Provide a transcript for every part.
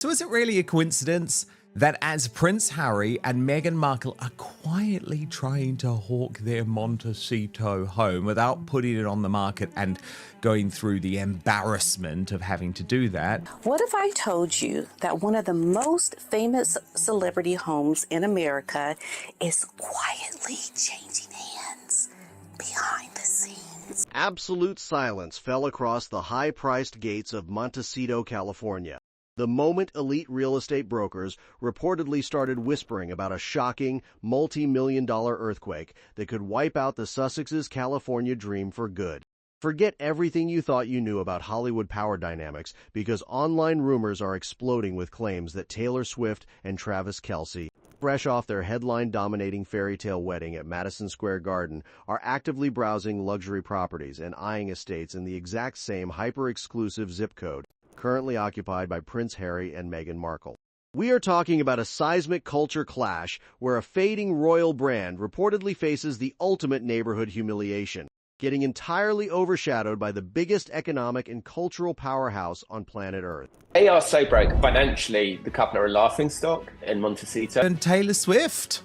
So is it really a coincidence that as Prince Harry and Meghan Markle are quietly trying to hawk their Montecito home without putting it on the market and going through the embarrassment of having to do that? What if I told you that one of the most famous celebrity homes in America is quietly changing hands behind the scenes? Absolute silence fell across the high-priced gates of Montecito, California, the moment elite real estate brokers reportedly started whispering about a shocking, multi-million-dollar earthquake that could wipe out the Sussexes California dream for good. Forget everything you thought you knew about Hollywood power dynamics, because online rumors are exploding with claims that Taylor Swift and Travis Kelce, fresh off their headline-dominating fairytale wedding at Madison Square Garden, are actively browsing luxury properties and eyeing estates in the exact same hyper-exclusive zip code currently occupied by Prince Harry and Meghan Markle. We are talking about a seismic culture clash where a fading royal brand reportedly faces the ultimate neighborhood humiliation, getting entirely overshadowed by the biggest economic and cultural powerhouse on planet Earth. They are so broke. Financially, the couple are a laughingstock in Montecito. And Taylor Swift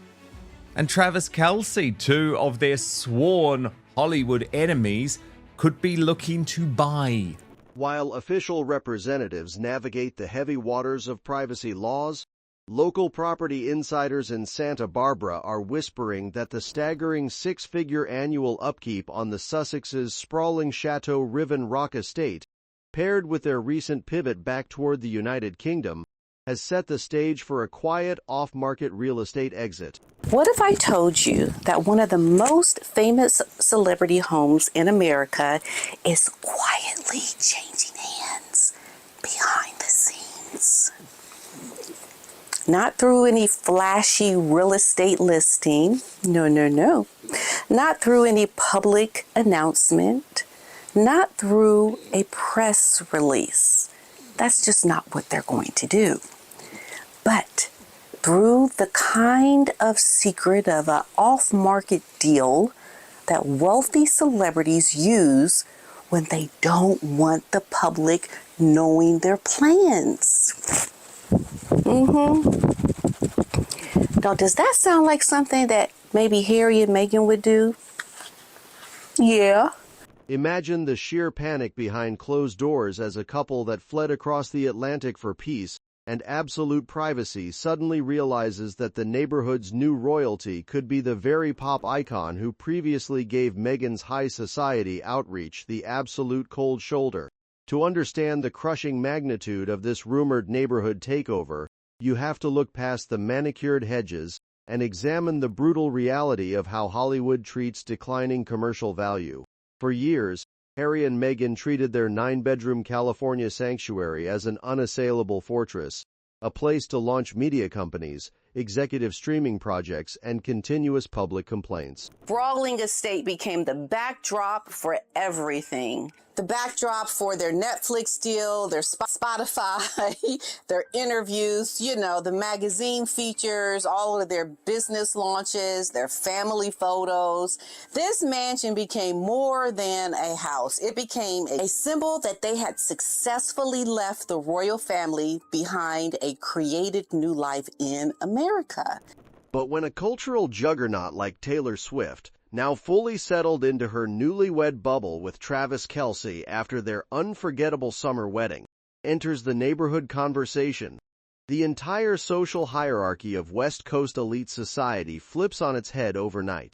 and Travis Kelce, two of their sworn Hollywood enemies, could be looking to buy. While official representatives navigate the heavy waters of privacy laws, local property insiders in Santa Barbara are whispering that the staggering six-figure annual upkeep on the Sussexes' sprawling Chateau Riven Rock estate, paired with their recent pivot back toward the United Kingdom, has set the stage for a quiet, off-market real estate exit. What if I told you that one of the most famous celebrity homes in America is quietly changing hands behind the scenes? Not through any flashy real estate listing. No. Not through any public announcement. Not through a press release. That's just not what they're going to do. But through the kind of secret of an off-market deal that wealthy celebrities use when they don't want the public knowing their plans. Now, does that sound like something that maybe Harry and Meghan would do? Yeah. Imagine the sheer panic behind closed doors as a couple that fled across the Atlantic for peace and absolute privacy suddenly realizes that the neighborhood's new royalty could be the very pop icon who previously gave Meghan's high society outreach the absolute cold shoulder. To understand the crushing magnitude of this rumored neighborhood takeover, you have to look past the manicured hedges and examine the brutal reality of how Hollywood treats declining commercial value. For years, Harry and Meghan treated their 9-bedroom California sanctuary as an unassailable fortress, a place to launch media companies, executive streaming projects, and continuous public complaints. Sprawling estate became the backdrop for everything. The backdrop for their Netflix deal, their Spotify, their interviews, the magazine features, all of their business launches, their family photos. This mansion became more than a house. It became a symbol that they had successfully left the royal family behind a created new life in America. But when a cultural juggernaut like Taylor Swift, now fully settled into her newlywed bubble with Travis Kelce after their unforgettable summer wedding, enters the neighborhood conversation, the entire social hierarchy of West Coast elite society flips on its head overnight.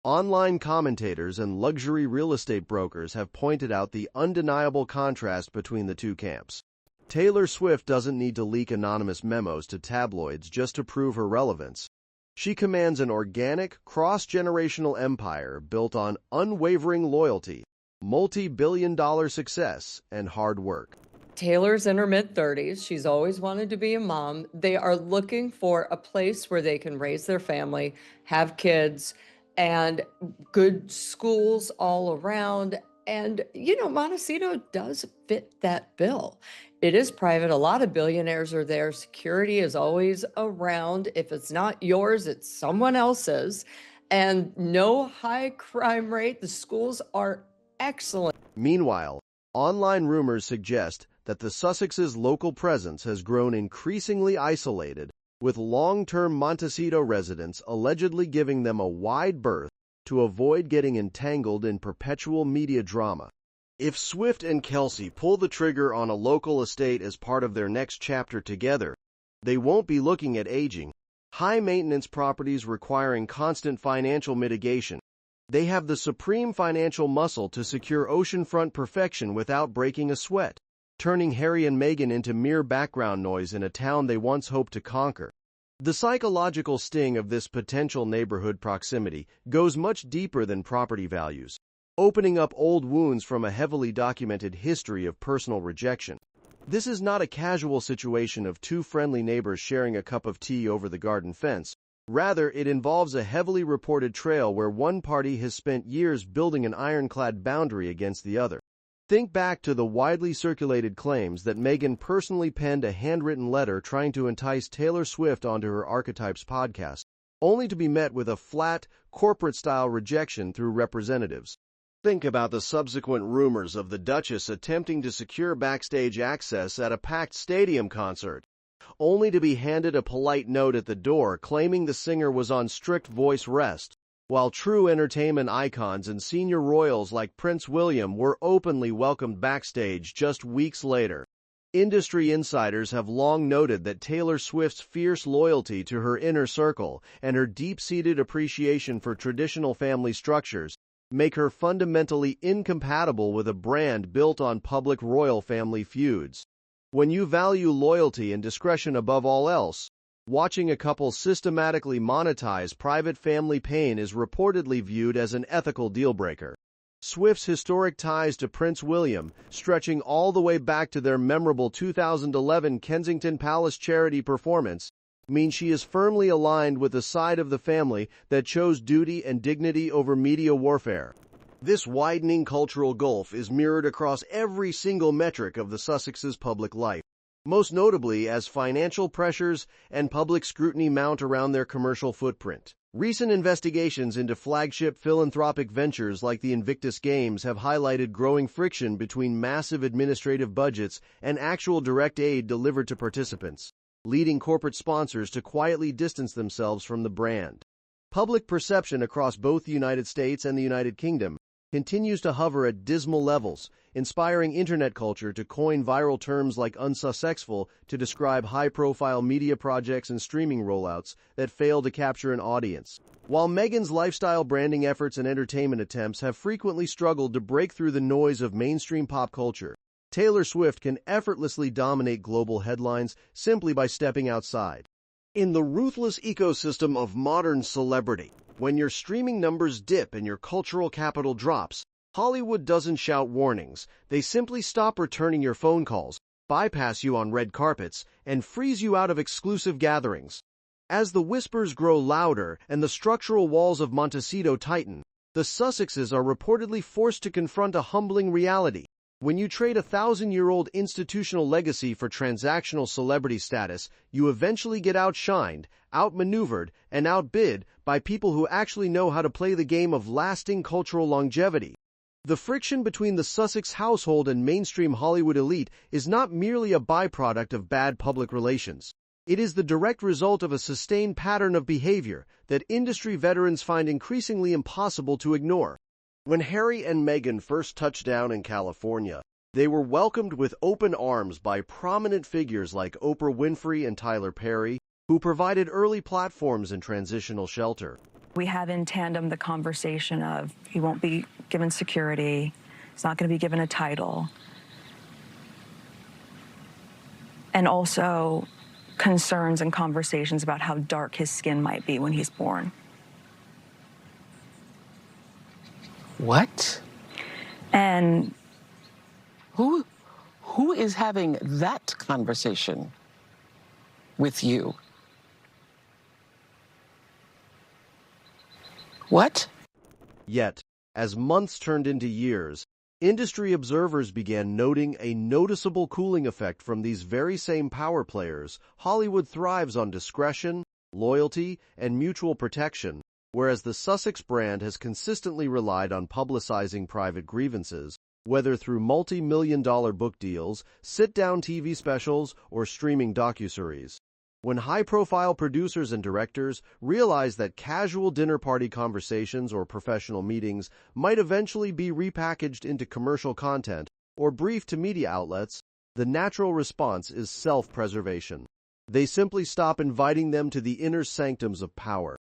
Online commentators and luxury real estate brokers have pointed out the undeniable contrast between the two camps. Taylor Swift doesn't need to leak anonymous memos to tabloids just to prove her relevance. She commands an organic, cross-generational empire built on unwavering loyalty, multi-billion-dollar success, and hard work. Taylor's in her mid-30s. She's always wanted to be a mom. They are looking for a place where they can raise their family, have kids, and good schools all around. And, Montecito does fit that bill. It is private. A lot of billionaires are there. Security is always around. If it's not yours, it's someone else's. And no high crime rate. The schools are excellent. Meanwhile, online rumors suggest that the Sussexes' local presence has grown increasingly isolated, with long-term Montecito residents allegedly giving them a wide berth to avoid getting entangled in perpetual media drama. If Swift and Kelce pull the trigger on a local estate as part of their next chapter together, they won't be looking at aging, high-maintenance properties requiring constant financial mitigation. They have the supreme financial muscle to secure oceanfront perfection without breaking a sweat, turning Harry and Meghan into mere background noise in a town they once hoped to conquer. The psychological sting of this potential neighborhood proximity goes much deeper than property values, opening up old wounds from a heavily documented history of personal rejection. This is not a casual situation of two friendly neighbors sharing a cup of tea over the garden fence. Rather, it involves a heavily reported trail where one party has spent years building an ironclad boundary against the other. Think back to the widely circulated claims that Meghan personally penned a handwritten letter trying to entice Taylor Swift onto her Archetypes podcast, only to be met with a flat, corporate-style rejection through representatives. Think about the subsequent rumors of the Duchess attempting to secure backstage access at a packed stadium concert, only to be handed a polite note at the door claiming the singer was on strict voice rest, while true entertainment icons and senior royals like Prince William were openly welcomed backstage just weeks later. Industry insiders have long noted that Taylor Swift's fierce loyalty to her inner circle and her deep-seated appreciation for traditional family structures make her fundamentally incompatible with a brand built on public royal family feuds. When you value loyalty and discretion above all else, watching a couple systematically monetize private family pain is reportedly viewed as an ethical deal-breaker. Swift's historic ties to Prince William, stretching all the way back to their memorable 2011 Kensington Palace charity performance, mean she is firmly aligned with the side of the family that chose duty and dignity over media warfare. This widening cultural gulf is mirrored across every single metric of the Sussexes' public life, most notably as financial pressures and public scrutiny mount around their commercial footprint. Recent investigations into flagship philanthropic ventures like the Invictus Games have highlighted growing friction between massive administrative budgets and actual direct aid delivered to participants, leading corporate sponsors to quietly distance themselves from the brand. Public perception across both the United States and the United Kingdom continues to hover at dismal levels, inspiring internet culture to coin viral terms like unsuccessful to describe high-profile media projects and streaming rollouts that fail to capture an audience. While Meghan's lifestyle branding efforts and entertainment attempts have frequently struggled to break through the noise of mainstream pop culture, Taylor Swift can effortlessly dominate global headlines simply by stepping outside. In the ruthless ecosystem of modern celebrity, when your streaming numbers dip and your cultural capital drops, Hollywood doesn't shout warnings. They simply stop returning your phone calls, bypass you on red carpets, and freeze you out of exclusive gatherings. As the whispers grow louder and the structural walls of Montecito tighten, the Sussexes are reportedly forced to confront a humbling reality. When you trade a 1,000-year-old institutional legacy for transactional celebrity status, you eventually get outshined, outmaneuvered, and outbid by people who actually know how to play the game of lasting cultural longevity. The friction between the Sussex household and mainstream Hollywood elite is not merely a byproduct of bad public relations. It is the direct result of a sustained pattern of behavior that industry veterans find increasingly impossible to ignore. When Harry and Meghan first touched down in California, they were welcomed with open arms by prominent figures like Oprah Winfrey and Tyler Perry, who provided early platforms and transitional shelter. We have in tandem the conversation of he won't be given security, he's not going to be given a title, and also concerns and conversations about how dark his skin might be when he's born. What? And Who is having that conversation with you? What? Yet, as months turned into years, industry observers began noting a noticeable cooling effect from these very same power players. Hollywood thrives on discretion, loyalty, and mutual protection, whereas the Sussex brand has consistently relied on publicizing private grievances, whether through multi-million-dollar book deals, sit-down TV specials, or streaming docuseries. When high-profile producers and directors realize that casual dinner party conversations or professional meetings might eventually be repackaged into commercial content or briefed to media outlets, the natural response is self-preservation. They simply stop inviting them to the inner sanctums of power.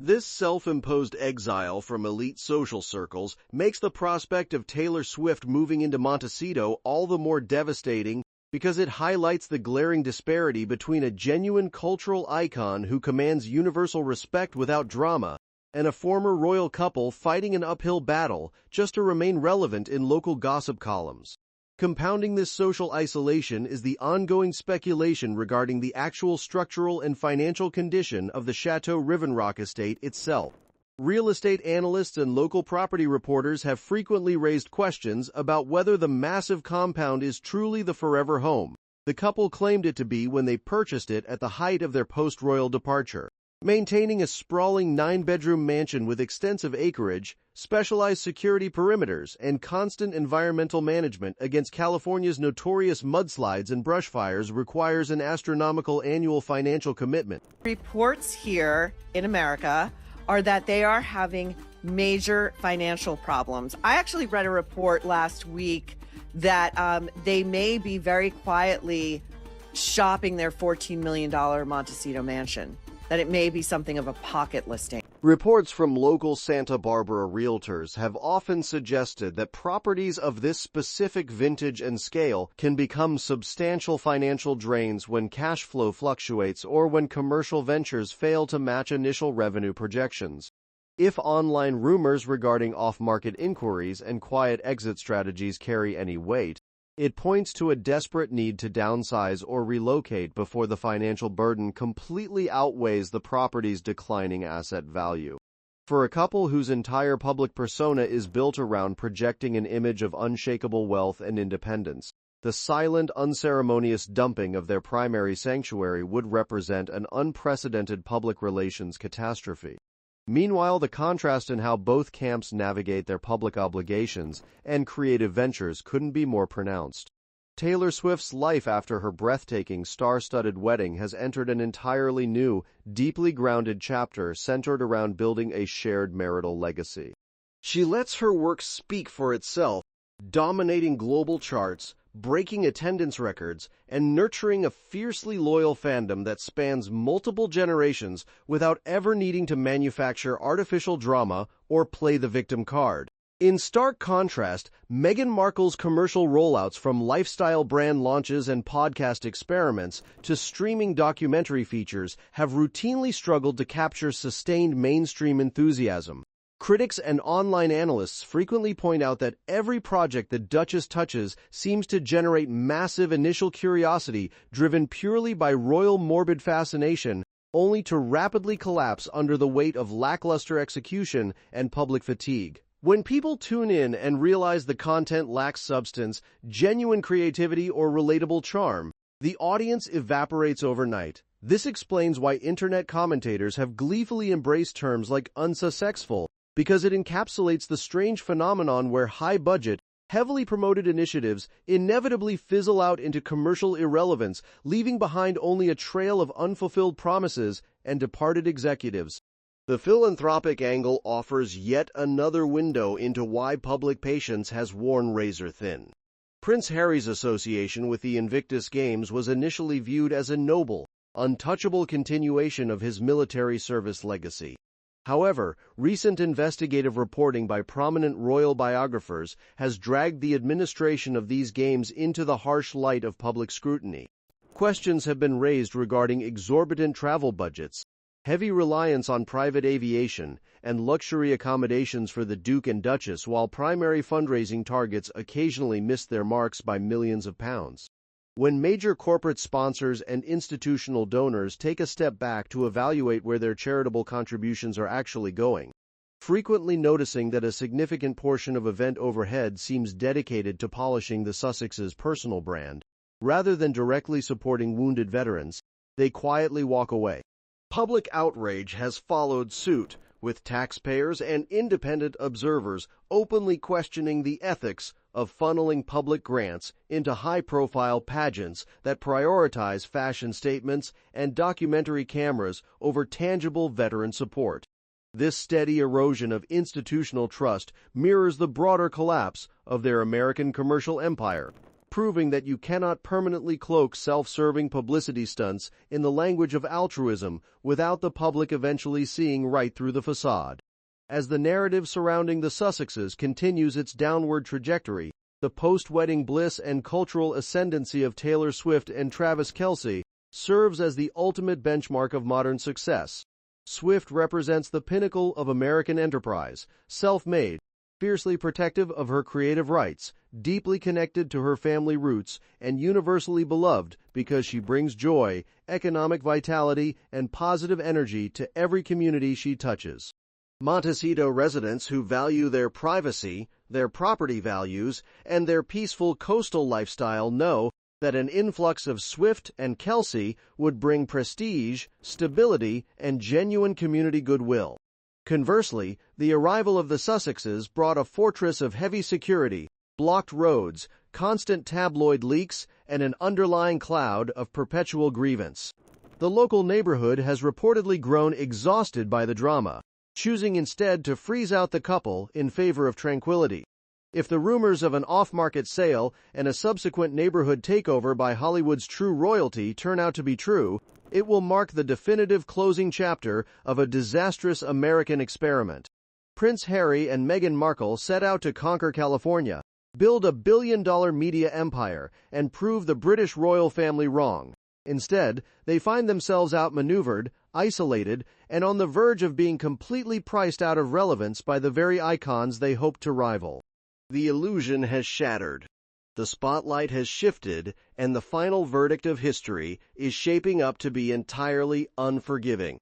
This self-imposed exile from elite social circles makes the prospect of Taylor Swift moving into Montecito all the more devastating because it highlights the glaring disparity between a genuine cultural icon who commands universal respect without drama and a former royal couple fighting an uphill battle just to remain relevant in local gossip columns. Compounding this social isolation is the ongoing speculation regarding the actual structural and financial condition of the Chateau Riven Rock estate itself. Real estate analysts and local property reporters have frequently raised questions about whether the massive compound is truly the forever home the couple claimed it to be when they purchased it at the height of their post-royal departure. Maintaining a sprawling 9-bedroom mansion with extensive acreage, specialized security perimeters, and constant environmental management against California's notorious mudslides and brush fires requires an astronomical annual financial commitment. Reports here in America are that they are having major financial problems. I actually read a report last week that they may be very quietly shopping their $14 million Montecito mansion, that it may be something of a pocket listing. Reports from local Santa Barbara realtors have often suggested that properties of this specific vintage and scale can become substantial financial drains when cash flow fluctuates or when commercial ventures fail to match initial revenue projections. If online rumors regarding off-market inquiries and quiet exit strategies carry any weight, it points to a desperate need to downsize or relocate before the financial burden completely outweighs the property's declining asset value. For a couple whose entire public persona is built around projecting an image of unshakable wealth and independence, the silent, unceremonious dumping of their primary sanctuary would represent an unprecedented public relations catastrophe. Meanwhile, the contrast in how both camps navigate their public obligations and creative ventures couldn't be more pronounced. Taylor Swift's life after her breathtaking, star-studded wedding has entered an entirely new, deeply grounded chapter centered around building a shared marital legacy. She lets her work speak for itself, dominating global charts, breaking attendance records, and nurturing a fiercely loyal fandom that spans multiple generations without ever needing to manufacture artificial drama or play the victim card. In stark contrast, Meghan Markle's commercial rollouts from lifestyle brand launches and podcast experiments to streaming documentary features have routinely struggled to capture sustained mainstream enthusiasm. Critics and online analysts frequently point out that every project the Duchess touches seems to generate massive initial curiosity driven purely by royal morbid fascination, only to rapidly collapse under the weight of lackluster execution and public fatigue. When people tune in and realize the content lacks substance, genuine creativity, or relatable charm, the audience evaporates overnight. This explains why internet commentators have gleefully embraced terms like unsuccessful, because it encapsulates the strange phenomenon where high-budget, heavily promoted initiatives inevitably fizzle out into commercial irrelevance, leaving behind only a trail of unfulfilled promises and departed executives. The philanthropic angle offers yet another window into why public patience has worn razor thin. Prince Harry's association with the Invictus Games was initially viewed as a noble, untouchable continuation of his military service legacy. However, recent investigative reporting by prominent royal biographers has dragged the administration of these games into the harsh light of public scrutiny. Questions have been raised regarding exorbitant travel budgets, heavy reliance on private aviation, and luxury accommodations for the Duke and Duchess, while primary fundraising targets occasionally missed their marks by millions of pounds. When major corporate sponsors and institutional donors take a step back to evaluate where their charitable contributions are actually going, frequently noticing that a significant portion of event overhead seems dedicated to polishing the Sussexes' personal brand, rather than directly supporting wounded veterans, they quietly walk away. Public outrage has followed suit, with taxpayers and independent observers openly questioning the ethics, of funneling public grants into high-profile pageants that prioritize fashion statements and documentary cameras over tangible veteran support. This steady erosion of institutional trust mirrors the broader collapse of their American commercial empire, proving that you cannot permanently cloak self-serving publicity stunts in the language of altruism without the public eventually seeing right through the facade. As the narrative surrounding the Sussexes continues its downward trajectory, the post-wedding bliss and cultural ascendancy of Taylor Swift and Travis Kelce serves as the ultimate benchmark of modern success. Swift represents the pinnacle of American enterprise, self-made, fiercely protective of her creative rights, deeply connected to her family roots, and universally beloved because she brings joy, economic vitality, and positive energy to every community she touches. Montecito residents who value their privacy, their property values, and their peaceful coastal lifestyle know that an influx of Swift and Kelce would bring prestige, stability, and genuine community goodwill. Conversely, the arrival of the Sussexes brought a fortress of heavy security, blocked roads, constant tabloid leaks, and an underlying cloud of perpetual grievance. The local neighborhood has reportedly grown exhausted by the drama, choosing instead to freeze out the couple in favor of tranquility. If the rumors of an off-market sale and a subsequent neighborhood takeover by Hollywood's true royalty turn out to be true, it will mark the definitive closing chapter of a disastrous American experiment. Prince Harry and Meghan Markle set out to conquer California, build a billion-dollar media empire, and prove the British royal family wrong. Instead, they find themselves outmaneuvered, isolated, and on the verge of being completely priced out of relevance by the very icons they hoped to rival. The illusion has shattered. The spotlight has shifted, and the final verdict of history is shaping up to be entirely unforgiving.